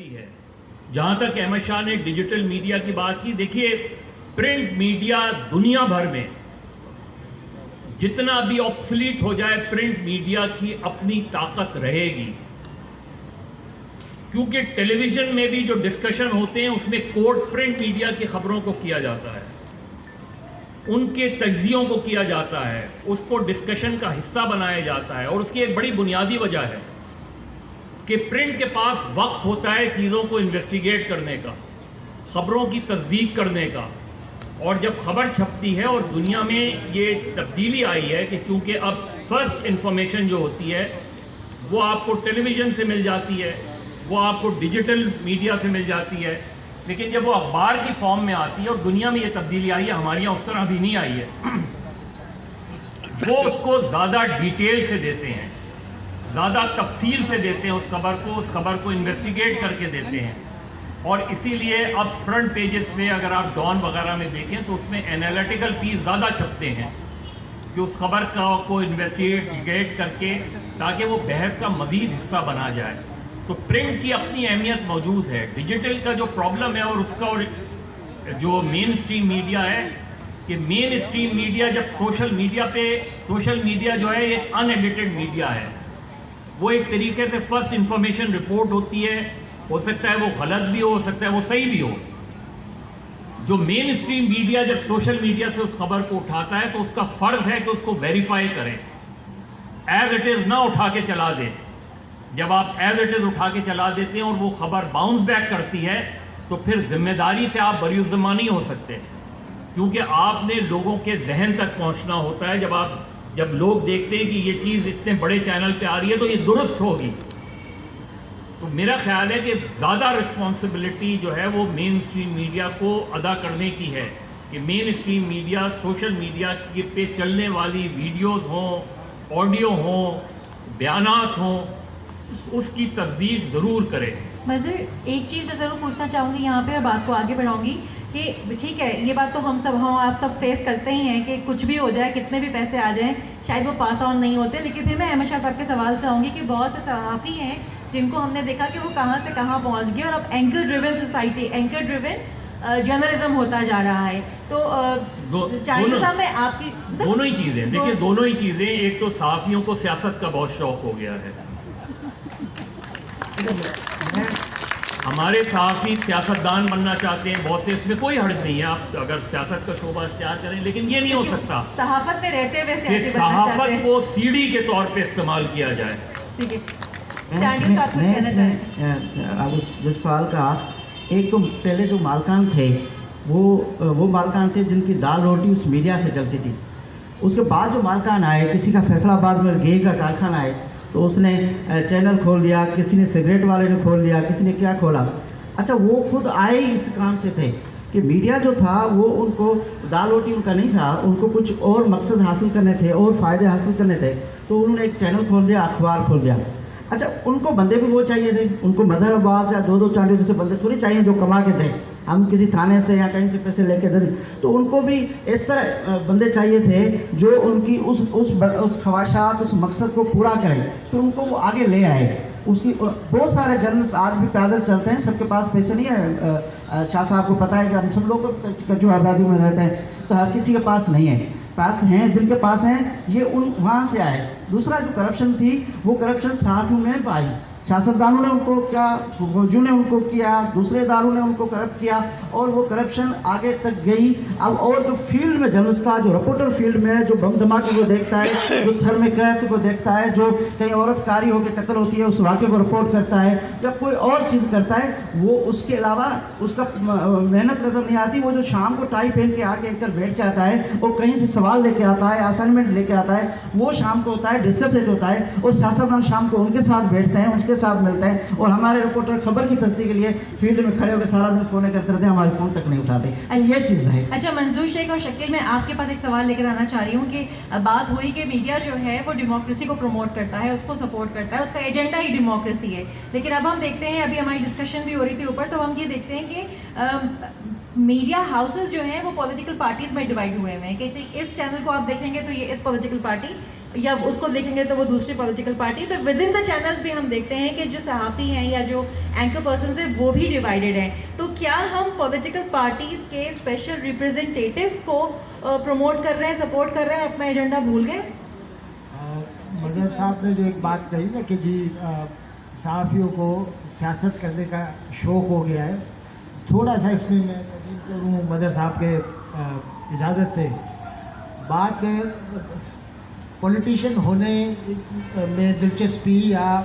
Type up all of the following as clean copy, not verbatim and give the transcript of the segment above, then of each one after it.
ایسی ہے. جہاں تک احمد شاہ نے ڈیجیٹل میڈیا کی بات کی, دیکھیے پرنٹ میڈیا دنیا بھر میں جتنا بھی آبسلیٹ ہو جائے, پرنٹ میڈیا کی اپنی طاقت رہے گی, کیونکہ ٹیلی ویژن میں بھی جو ڈسکشن ہوتے ہیں اس میں کوٹ پرنٹ میڈیا کی خبروں کو کیا جاتا ہے, ان کے تجزیوں کو کیا جاتا ہے, اس کو ڈسکشن کا حصہ بنایا جاتا ہے. اور اس کی ایک بڑی بنیادی وجہ ہے کہ پرنٹ کے پاس وقت ہوتا ہے چیزوں کو انویسٹیگیٹ کرنے کا, خبروں کی تصدیق کرنے کا. اور جب خبر چھپتی ہے, اور دنیا میں یہ تبدیلی آئی ہے کہ چونکہ اب فرسٹ انفارمیشن جو ہوتی ہے وہ آپ کو ٹیلی ویژن سے مل جاتی ہے, وہ آپ کو ڈیجیٹل میڈیا سے مل جاتی ہے, لیکن جب وہ اخبار کی فارم میں آتی ہے, اور دنیا میں یہ تبدیلی آئی ہے, ہمارے یہاں اس طرح ابھی نہیں آئی ہے, وہ اس کو زیادہ ڈیٹیل سے دیتے ہیں, زیادہ تفصیل سے دیتے ہیں اس خبر کو انویسٹیگیٹ کر کے دیتے ہیں. اور اسی لیے اب فرنٹ پیجز پہ اگر آپ ڈان وغیرہ میں دیکھیں تو اس میں انالیٹیکل پیس زیادہ چھپتے ہیں کہ اس خبر کو انویسٹیگیٹ کر کے, تاکہ وہ بحث کا مزید حصہ بنا جائے. تو پرنٹ کی اپنی اہمیت موجود ہے. ڈیجیٹل کا جو پرابلم ہے, اور اس کا جو مین اسٹریم میڈیا ہے, کہ مین اسٹریم میڈیا جب سوشل میڈیا جو ہے ایک ان ایڈیٹڈ میڈیا ہے, وہ ایک طریقے سے فرسٹ انفارمیشن رپورٹ ہوتی ہے, ہو سکتا ہے وہ غلط بھی ہو سکتا ہے وہ صحیح بھی ہو. جو مین اسٹریم میڈیا جب سوشل میڈیا سے اس خبر کو اٹھاتا ہے تو اس کا فرض ہے کہ اس کو ویریفائی کرے, ایز اٹ از نہ اٹھا کے چلا دے. جب آپ ایز اٹ از اٹھا کے چلا دیتے ہیں اور وہ خبر باؤنس بیک کرتی ہے, تو پھر ذمہ داری سے آپ بری الذمہ نہیں ہو سکتے, کیونکہ آپ نے لوگوں کے ذہن تک پہنچنا ہوتا ہے. جب لوگ دیکھتے ہیں کہ یہ چیز اتنے بڑے چینل پہ آ رہی ہے تو یہ درست ہوگی. تو میرا خیال ہے کہ زیادہ رسپانسبلٹی جو ہے وہ مین اسٹریم میڈیا کو ادا کرنے کی ہے, کہ مین اسٹریم میڈیا سوشل میڈیا پہ چلنے والی ویڈیوز ہوں, آڈیو ہوں, بیانات ہوں, اس کی تصدیق ضرور کرے. میں ایک چیز میں ضرور پوچھنا چاہوں گی یہاں پہ, اور بات کو آگے بڑھاؤں گی کہ ٹھیک ہے یہ بات تو ہم آپ سب فیس کرتے ہی ہیں کہ کچھ بھی ہو جائے, کتنے بھی پیسے آ جائیں, شاید وہ پاس آن نہیں ہوتے. لیکن پھر میں احمد شاہ صاحب کے سوال سے آؤں گی کہ بہت سے صحافی ہیں جن کو ہم نے دیکھا کہ وہ کہاں سے کہاں پہنچ گئے, اور اب anchor driven society, anchor driven journalism ہوتا جا رہا ہے. تو چاہیے صاحب میں آپ کی دونوں ہی چیزیں دیکھیے, دونوں ہی چیزیں. ایک تو صحافیوں کو سیاست کا بہت شوق ہو گیا ہے, ہمارے صحافی سیاستدان بننا چاہتے ہیں بہت سے, اس میں کوئی حرج نہیں ہے, آپ اگر سیاست کا شعبہ اختیار کریں, لیکن یہ نہیں ہو سکتا صحافت میں رہتے ہوئے کہ صحافت کو سیڑھی کے طور پہ استعمال کیا جائے. ٹھیک ہے, چاہیے صاحب کچھ کہنا چاہیں. جس سوال کا, ایک تو پہلے جو مالکان تھے وہ مالکان تھے جن کی دال روٹی اس میڈیا سے چلتی تھی. اس کے بعد جو مالکان آئے, کسی کا فیصل آباد میں گھی کا کارخانہ آئے تو اس نے چینل کھول دیا, کسی نے سگریٹ والے نے کھول دیا, کسی نے کیا کھولا. اچھا وہ خود آئے اس کام سے تھے کہ میڈیا جو تھا وہ ان کو دال روٹی ان کا نہیں تھا, ان کو کچھ اور مقصد حاصل کرنے تھے, اور فائدے حاصل کرنے تھے, تو انہوں نے ایک چینل کھول دیا, اخبار کھول دیا. اچھا ان کو بندے بھی وہ چاہیے تھے, ان کو مدر عباس یا دو چاندیوں جیسے بندے تھوڑی چاہیے جو کما کے دیں, ہم کسی تھانے سے یا کہیں سے پیسے لے کے دیں. تو ان کو بھی اس طرح بندے چاہیے تھے جو ان کی اس خواہشات, اس مقصد کو پورا کریں, پھر ان کو وہ آگے لے آئے. اس کی بہت سارے جرنلسٹ آج بھی پیدل چلتے ہیں, سب کے پاس پیسے نہیں ہے. شاہ صاحب کو پتہ ہے کہ ہم سب لوگ جو آبادی میں رہتے ہیں تو ہر کسی کے پاس نہیں ہے, پاس ہیں جن کے پاس ہیں, یہ وہاں سے آئے. دوسرا جو کرپشن تھی وہ کرپشن صحافیوں میں پائی, سیاستدانوں نے ان کو کیا, فوجیوں نے ان کو کیا, دوسرے اداروں نے ان کو کرپٹ کیا, اور وہ کرپشن آگے تک گئی. اب اور جو فیلڈ میں جرنلسٹ کا, جو رپورٹر فیلڈ میں جو بم دھماکے کو دیکھتا ہے, جو تھر میں قحط کو دیکھتا ہے, جو کہیں عورت کاری ہو کے قتل ہوتی ہے اس واقعے کو رپورٹ کرتا ہے, جب کوئی اور چیز کرتا ہے, وہ اس کے علاوہ اس کا محنت نظر نہیں آتی. وہ جو شام کو ٹائی پہن کے آ کے بیٹھ جاتا ہے اور کہیں سے سوال لے کے آتا ہے, اسائنمنٹ لے کے آتا ہے, وہ شام کو ہوتا ہے, ڈسکسیٹ ہوتا ہے, اور سیاستدان شام کو ان کے ساتھ بیٹھتے ہیں, ان کے ساتھ ملتے ہیں, اور ہمارے رپورٹر خبر کی تصدیق کے لیے فیلڈ میں کھڑے ہو کے سارا دن فون کرتے رہتے ہیں, ہمارے فون تک نہیں اٹھاتے. یہ چیز ہے. اچھا منظور شیخ اور شکیل, میں آپ کے پاس ایک سوال لے کر آنا چاہ رہی ہوں کہ بات ہوئی کہ میڈیا جو ہے وہ ڈیموکریسی کو پروموٹ کرتا ہے, اس کو سپورٹ کرتا ہے, اس کا ایجنڈا ہی ڈیموکریسی ہے. لیکن اب ہم دیکھتے ہیں, ابھی ہماری ڈسکشن بھی ہو رہی تھی اوپر, تو ہم یہ دیکھتے ہیں کہ میڈیا ہاؤسز جو ہیں وہ پولیٹیکل پارٹیز میں ڈیوائڈ ہوئے ہیں کہ اس چینل کو آپ دیکھیں گے تو یہ اس پولیٹیکل پارٹی, یا اس کو دیکھیں گے تو وہ دوسری political party. But with in the channels بھی ہم دیکھتے ہیں کہ جو صحافی ہیں یا جو اینکر پرسنز ہیں وہ بھی ڈیوائیڈڈ ہیں. تو کیا ہم پولیٹیکل پارٹیز کے اسپیشل ریپرزنٹیٹیوس کو پروموٹ کر رہے ہیں, سپورٹ کر رہے ہیں, اپنا ایجنڈا بھول گئے؟ مظہر صاحب نے جو ایک بات کہی نا کہ جی صحافیوں کو سیاست کرنے کا شوق ہو گیا ہے, تھوڑا سا اس میں تبدیل کروں مظہر صاحب کے اجازت سے. بات پولیٹیشین ہونے میں دلچسپی یا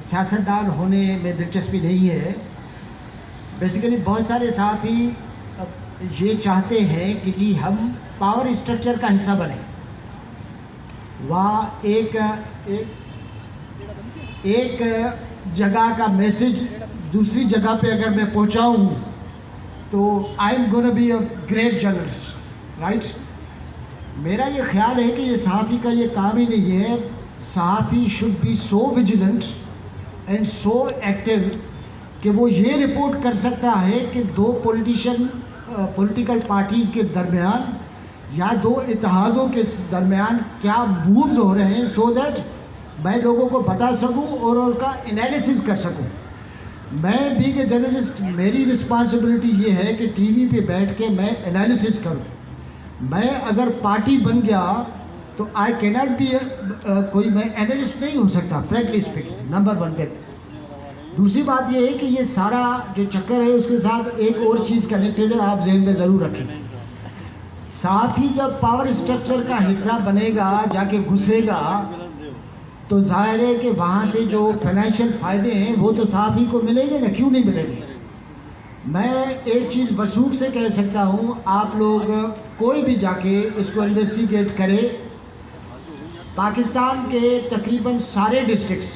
سیاستدان ہونے میں دلچسپی نہیں ہے. بیسیکلی بہت سارے صحافی یہ چاہتے ہیں کہ جی ہم پاور اسٹرکچر کا حصہ بنیں. وہاں ایک جگہ کا میسج دوسری جگہ پہ اگر میں پہنچاؤں تو I am gonna be a great journalist, right. میرا یہ خیال ہے کہ یہ صحافی کا یہ کام ہی نہیں ہے. صحافی should be so vigilant and so active کہ وہ یہ رپورٹ کر سکتا ہے کہ دو پولیٹیکل پارٹیز کے درمیان یا دو اتحادوں کے درمیان کیا مووز ہو رہے ہیں, سو دیٹ میں لوگوں کو بتا سکوں اور ان کا انالیسس کر سکوں. میں بھی کہ جرنلسٹ میری رسپانسبلٹی یہ ہے کہ ٹی وی پہ بیٹھ کے میں انالیسس کروں. میں اگر پارٹی بن گیا تو آئی کینٹ بی کوئی میں انالسٹ نہیں ہو سکتا فرینکلی اسپیکنگ, نمبر 1 پہ. دوسری بات یہ ہے کہ یہ سارا جو چکر ہے اس کے ساتھ ایک اور چیز کنیکٹڈ ہے, آپ ذہن میں ضرور رکھیں. صحافی جب پاور اسٹرکچر کا حصہ بنے گا, جا کے گھسے گا, تو ظاہر ہے کہ وہاں سے جو فائنینشیل فائدے ہیں وہ تو صحافی کو ملیں گے نا, کیوں نہیں ملیں گے. میں ایک چیز وثوق سے کہہ سکتا ہوں, آپ لوگ کوئی بھی جا کے اس کو انویسٹیگیٹ کرے. پاکستان کے تقریباً سارے ڈسٹرکٹس,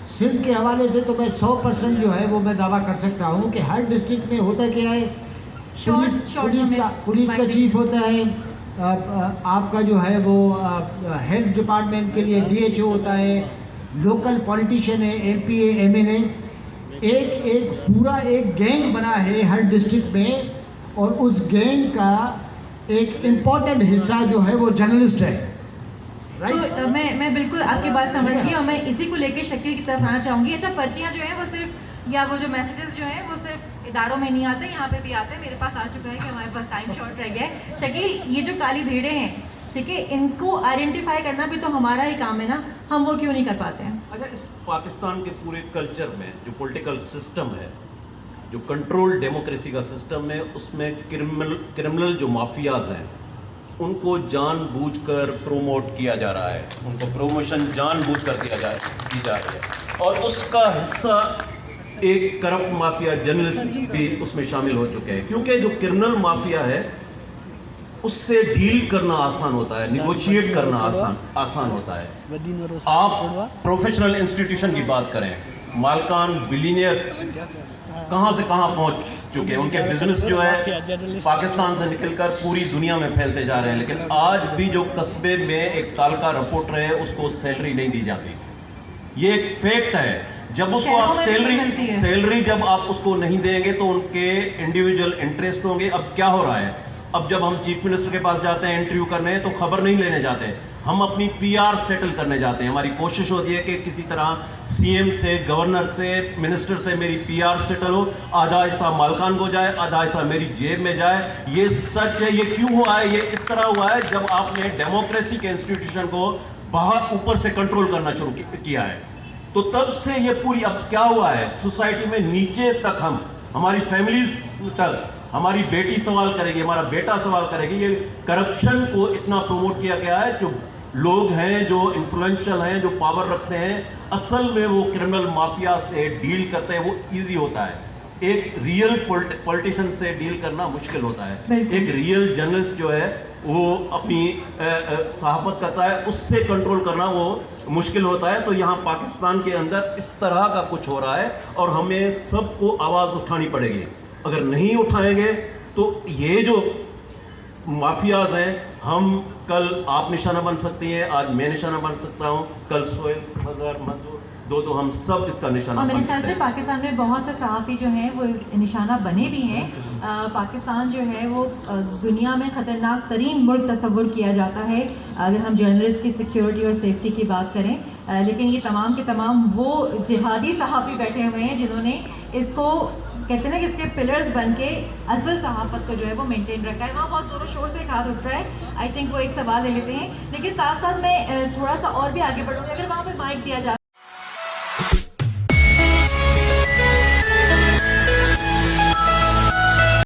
سندھ کے حوالے سے تو میں 100% جو ہے وہ میں دعویٰ کر سکتا ہوں کہ ہر ڈسٹرکٹ میں ہوتا کیا ہے, پولیس کا چیف ہوتا ہے, آپ کا جو ہے وہ ہیلتھ ڈپارٹمنٹ کے لیے DHO ہوتا ہے, لوکل پولیٹیشین ہے, MP ہے, MN ہے. ایک پورا ایک گینگ بنا ہے ہر ڈسٹرکٹ میں, اور اس گینگ کا ایک امپورٹنٹ حصہ جو ہے وہ جرنلسٹ ہے. تو میں بالکل آپ کی بات سمجھ گئی, اور میں اسی کو لے کے شکیل کی طرف آنا چاہوں گی. اچھا, پرچیاں جو ہیں وہ صرف یا وہ جو میسیجز جو ہیں وہ صرف اداروں میں نہیں آتے, یہاں پہ بھی آتے ہیں. میرے پاس آ چکا ہے کہ ہمارے پاس ٹائم شارٹ رہ گیا ہے. شکیل, یہ جو کالی بھیڑیں ہیں, ٹھیک ہے, ان کو آئیڈینٹیفائی کرنا بھی تو ہمارا ہی کام ہے نا, ہم وہ کیوں نہیں کر پاتے ہیں؟ اچھا, اس پاکستان کے پورے کلچر میں جو پولیٹیکل سسٹم ہے, جو کنٹرول ڈیموکریسی کا سسٹم ہے, اس میں کرمنل جو مافیاز ہیں ان کو جان بوجھ کر پروموٹ کیا جا رہا ہے, ان کو پروموشن جان بوجھ کر کی جا رہی ہے, اور اس کا حصہ ایک کرپٹ مافیا جرنلسٹ بھی اس میں شامل ہو چکے ہیں. کیونکہ جو کرمنل مافیا ہے اس سے ڈیل کرنا آسان ہوتا ہے, نیگوشیٹ کرنا آسان ہوتا ہے. آپ پروفیشنل انسٹیٹیوشن کی بات کریں, مالکان بلینئرز کہاں سے کہاں پہنچ چکے ہیں, ان کے بزنس جو ہے پاکستان سے نکل کر پوری دنیا میں پھیلتے جا رہے ہیں. لیکن آج بھی جو قصبے میں ایک تالکا رپورٹر ہے اس کو سیلری نہیں دی جاتی. یہ ایک فیکٹ ہے. جب اس کو آپ سیلری جب آپ اس کو نہیں دیں گے تو ان کے انڈیویجول انٹرسٹ ہوں گے. اب کیا ہو رہا ہے, اب جب ہم چیف منسٹر کے پاس جاتے ہیں انٹرویو کرنے تو خبر نہیں لینے جاتے, ہم اپنی PR سیٹل کرنے جاتے ہیں. ہماری کوشش ہوتی ہے کہ کسی طرح CM سے, گورنر سے, منسٹر سے میری PR سیٹل ہو, آدھا حصہ مالکان کو جائے, آدھا حصہ میری جیب میں جائے. یہ سچ ہے. یہ کیوں ہوا ہے؟ یہ اس طرح ہوا ہے جب آپ نے ڈیموکریسی کے انسٹیٹیوشن کو باہر اوپر سے کنٹرول کرنا شروع کیا ہے, تو تب سے یہ پوری. اب کیا ہوا ہے سوسائٹی میں نیچے تک, ہماری فیملیز تک, ہماری بیٹی سوال کرے گی, ہمارا بیٹا سوال کرے گی. یہ کرپشن کو اتنا پروموٹ کیا گیا ہے. جو لوگ ہیں جو انفلوئنشل ہیں, جو پاور رکھتے ہیں, اصل میں وہ کرمنل مافیا سے ڈیل کرتے ہیں. وہ ایزی ہوتا ہے. ایک ریئل پولیٹیشین سے ڈیل کرنا مشکل ہوتا ہے. ایک ریئل جرنلسٹ جو ہے وہ اپنی صحافت کرتا ہے, اس سے کنٹرول کرنا وہ مشکل ہوتا ہے. تو یہاں پاکستان کے اندر اس طرح کا کچھ ہو رہا ہے, اور ہمیں سب کو آواز اٹھانی پڑے گی. اگر نہیں اٹھائیں گے تو یہ جو مافیاز ہیں ہم کل آپ نشانہ بن سکتی ہیں, آج میں نشانہ بن سکتا ہوں, کل سہیل, مظہر, منظور, دو ہم سب اس کا نشانہ اور میرے بن خیال سکتے سے ہیں. پاکستان میں بہت سے صحافی جو ہیں وہ نشانہ بنے بھی ہیں. پاکستان جو ہے وہ دنیا میں خطرناک ترین ملک تصور کیا جاتا ہے اگر ہم جرنلسٹ کی سیکیورٹی اور سیفٹی کی بات کریں, لیکن یہ تمام کے تمام وہ جہادی صحافی بیٹھے ہوئے ہیں جنہوں نے اس کو کہتے ہیں نا کہ اس کے پلرز بن کے اصل صحافت کو جو ہے وہ مینٹین رکھا ہے. وہاں بہت زور و شور سے ایک ہاتھ اٹھ رہا ہے, آئی تھنک وہ ایک سوال لے لیتے ہیں, لیکن ساتھ ساتھ میں تھوڑا سا اور بھی آگے بڑھوں گی. اگر وہاں پہ مائک دیا جائے